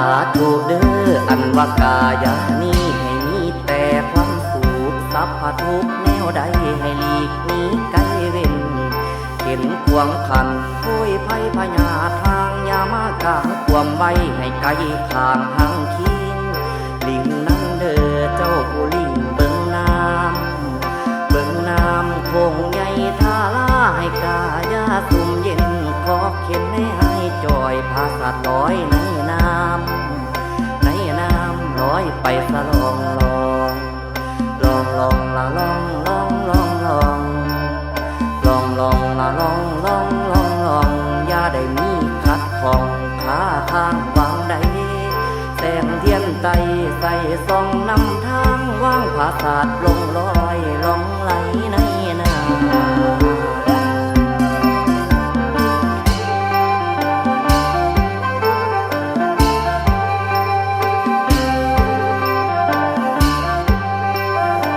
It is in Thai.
าธุเด้ออันว่ากายานี้ให้มีแต่ความสุขสัพพทุกแนวใดให้หลีกหนีไกลเว้นเห็นควงขันคุยไพ่พญาทางยามากาความไว้ให้ไกลทางหางคิงลิงนั่นเด้อเจ้าผู้ลิงเบิ่งน้ำคงใหญ่ท่าลาให้กายาสุ่มเย็นขอเข็นให้จอยพาสัตว์ลอยในน้ำลอยไปสะลองละลองอย่าได้มีขัดของขาทางวางใดแสงเทียนไตใส่ส่องนำทางว่างผาศาสตร์ลงลอยลงไหลใน